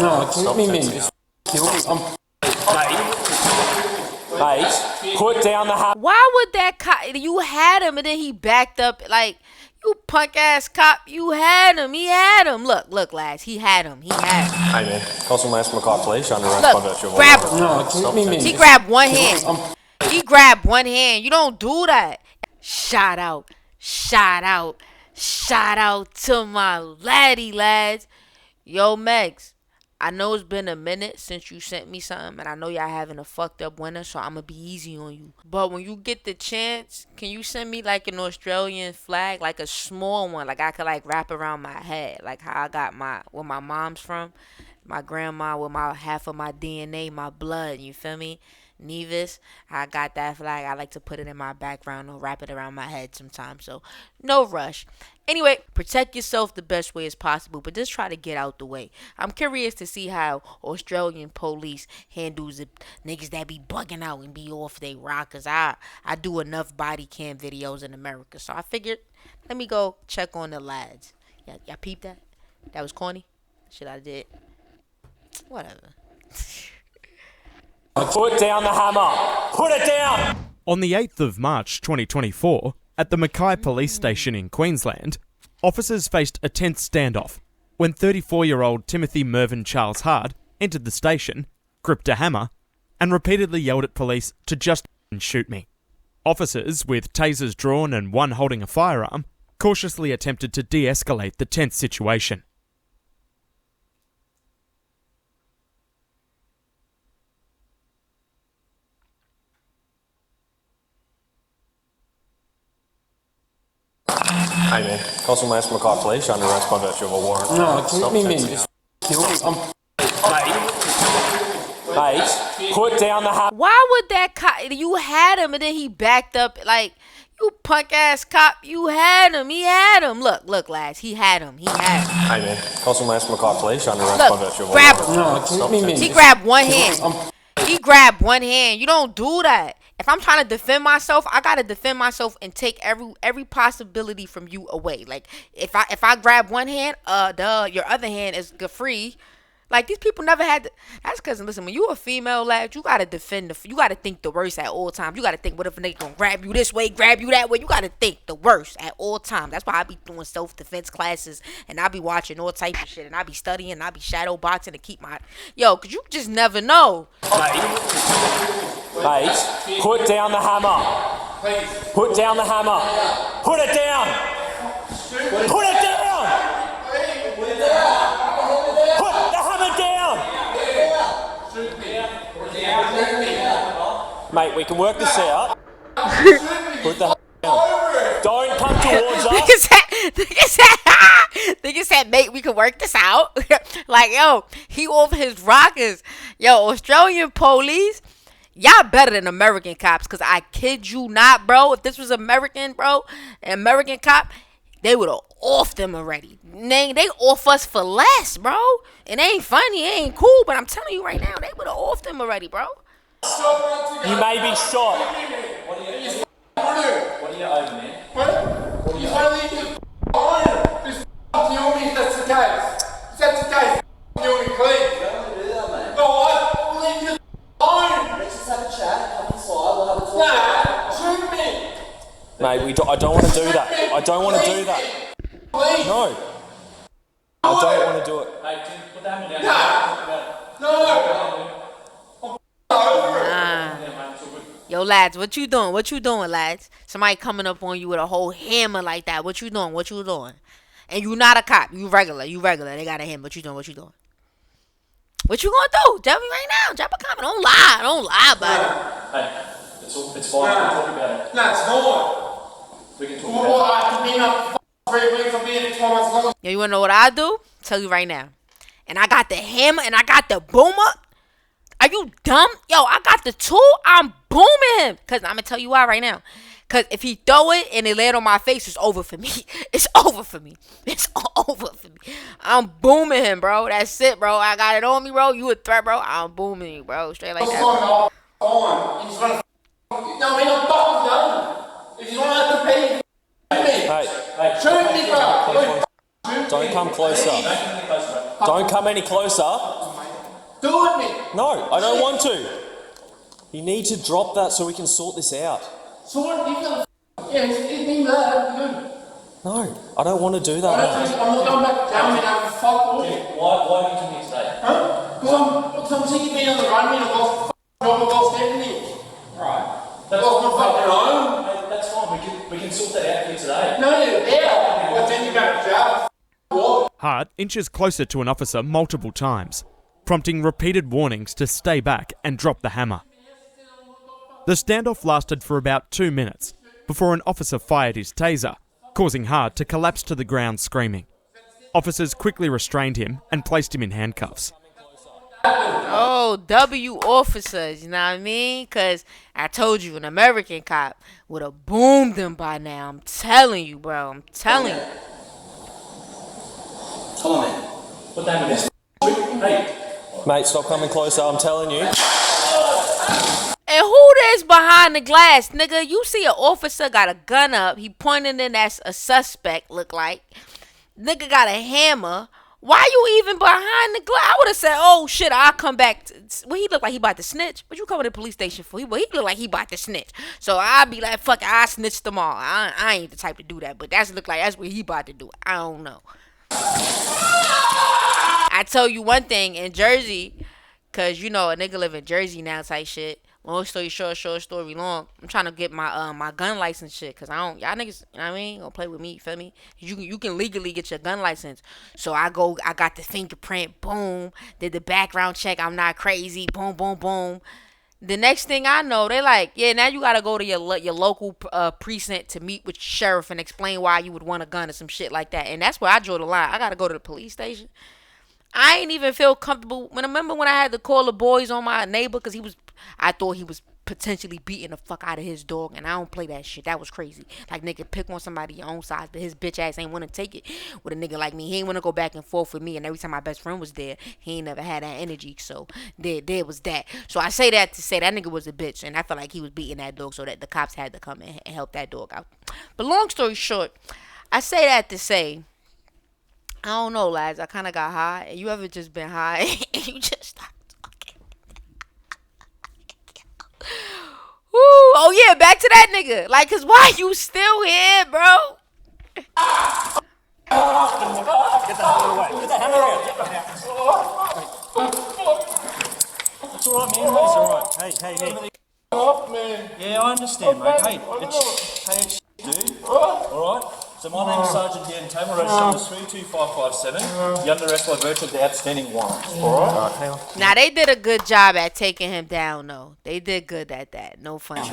No, keep me in. Kill me. Mate, put down the hammer. Why would that cop? You had him and then he backed up like. You punk ass cop, you had him. He had him. Look, lads. He had him. Hey man, Nambucca Police under arrest by virtue of grab him. No, keep me in. He grabbed one hand. He grabbed one hand. You don't do that. Shout out to my lads. Yo, Megs. I know it's been a minute since you sent me something, and I know y'all having a fucked up winter, so I'm gonna be easy on you. But when you get the chance, can you send me like an Australian flag, like a small one, like I could like wrap around my head, like how I got where my mom's from, my grandma with my half of my DNA, my blood. You feel me? Nevis, I got that flag. I like to put it in my background or wrap it around my head sometimes. So no rush. Anyway, protect yourself the best way as possible, but just try to get out the way. I'm curious to see how Australian police handles the niggas that be bugging out and be off they rock. Cause I do enough body cam videos in America, so I figured let me go check on the lads. Y'all peeped that? That was corny. Shit I did. Whatever. Put down the hammer. Put it down. On the 8th of March 2024, at the Mackay Police Station in Queensland, officers faced a tense standoff when 34-year-old Timothy Mervyn Charles Hard entered the station, gripped a hammer, and repeatedly yelled at police to just shoot me. Officers, with tasers drawn and one holding a firearm, cautiously attempted to de-escalate the tense situation. Hey man, Nambucca Police under arrest by virtue of a warrant. No, keep me in. Kill me. Mate, put down the hammer. Why would that cop? You had him and then he backed up like. You punk ass cop, you had him. He had him. Look, lads. He had him. Hey man, Nambucca Police under arrest by virtue of a grab warrant. him. No, keep me in. He grabbed one hand. You don't do that. If I'm trying to defend myself, I gotta defend myself and take every possibility from you away. Like if I grab one hand, your other hand is free. Like these people never had. That's because listen, when you a female lad, you gotta defend you gotta think the worst at all times. You gotta think, what if a nigga gonna grab you this way, grab you that way? You gotta think the worst at all times. That's why I be doing self-defense classes and I be watching all type of shit and I be studying and I be shadow boxing to keep my cause you just never know. Mate, put down the hammer. Put down the hammer. Put it down. Put it down. Mate, we can work this out. Put the down. Don't come towards us. Nigga said, mate, we can work this out. Like, he off his rockers. Australian police, y'all better than American cops. Because I kid you not, bro. If this was American, bro, an American cop, they would have off them already. They off us for less, bro. It ain't funny. It ain't cool. But I'm telling you right now, they would have off them already, bro. You may be shot. What are you over, man? What? You finally just own this tell me if that's the case. If that's the case, tell me please. Don't do that, mate. No, I believe you own. Let's just have a chat, come inside, we'll have a talk. Nah, shoot me. Mate, I don't want to do that. I don't want to do that. Please. No. I don't want to do it. Hey, Tim, put that one down. No. Yo, lads, what you doing? What you doing, lads? Somebody coming up on you with a whole hammer like that. What you doing? What you doing? And you not a cop. You regular. They got a hammer. What you doing? What you doing? What you gonna do? Tell me right now. Drop a comment. Don't lie about it. Hey, it's fine. We can talk about it. No, it's not. We can talk about it. I've been up 3 weeks. I've been 12 months long. Yo, you wanna know what I do? Tell you right now. And I got the hammer and I got the boomer. Are you dumb? Yo, I got the tool. I'm booming him. Because I'm going to tell you why right now. Because if he throw it and it land on my face, it's over for me. It's over for me. It's over for me. I'm booming him, bro. That's it, bro. I got it on me, bro. You a threat, bro. I'm booming you, bro. Straight like that. No, we don't fucking know. If you don't have to pay, Hey, shoot me, bro. don't come closer. Don't come any closer. Do it, Nick. No, I don't want to. You need to drop that so we can sort this out. So what? You gonna? Yeah, it's me mad. No, I don't want to do that. I'm not going back down and having fuck all. Why did you come here today? Huh? Because I'm sick of being on the run, man. I've lost job, I've lost everything. Alright. I've lost my fucking home. Hey, that's fine. We can sort that out for you today. No, yeah. Well, then you go to jail. What? Hart inches closer to an officer multiple times, prompting repeated warnings to stay back and drop the hammer. The standoff lasted for about 2 minutes before an officer fired his taser, causing Hart to collapse to the ground screaming. Officers quickly restrained him and placed him in handcuffs. Oh, W officers, you know what I mean? Because I told you, an American cop would have boomed him by now. I'm telling you, bro. I'm telling you. Come on, man. What time is it? Hey. Mate, stop coming closer, I'm telling you. And who is behind the glass, nigga? You see an officer got a gun up. He pointing in as a suspect, look like. Nigga got a hammer. Why you even behind the glass? I would have said, oh shit, I'll come back. Well, he look like he about to snitch. What you coming to the police station for? He look like he about to snitch. So I'll be like, fuck it, I snitched them all. I ain't the type to do that. But that's look like that's what he about to do. I don't know. I tell you one thing, in Jersey, cause you know a nigga live in Jersey now type shit. Long story short, short story long. I'm trying to get my my gun license shit, cause y'all niggas, you know what I mean, gonna play with me, feel me? You can legally get your gun license. So I got the fingerprint, boom, did the background check, I'm not crazy, boom, boom, boom. The next thing I know, they like, yeah, now you gotta go to your local precinct to meet with your sheriff and explain why you would want a gun or some shit like that. And that's where I draw the line. I gotta go to the police station. I ain't even feel comfortable. Remember when I had to call the boys on my neighbor because I thought he was potentially beating the fuck out of his dog, and I don't play that shit. That was crazy. Like, nigga, pick on somebody your own size, but his bitch ass ain't want to take it with a nigga like me. He ain't want to go back and forth with me, and every time my best friend was there, he ain't never had that energy, so there was that. So I say that to say that nigga was a bitch, and I felt like he was beating that dog, so that the cops had to come and help that dog out. But long story short, I say that to say, I don't know, lads. I kind of got high. You ever just been high and you just start talking? Woo. Oh, yeah. Back to that nigga. Like, because why you still here, bro? Get the hammer away. Get the hammer out. Get the hammer. It's alright, man. It's alright. Hey. Off, man. Yeah, I understand, mate. Hey, it's dude. Alright? So my name's Sergeant Dan Tamer, registered number 32557. You're under arrest by virtue of the outstanding warrant. Alright? Now, they did a good job at taking him down, though. They did good at that. No funny.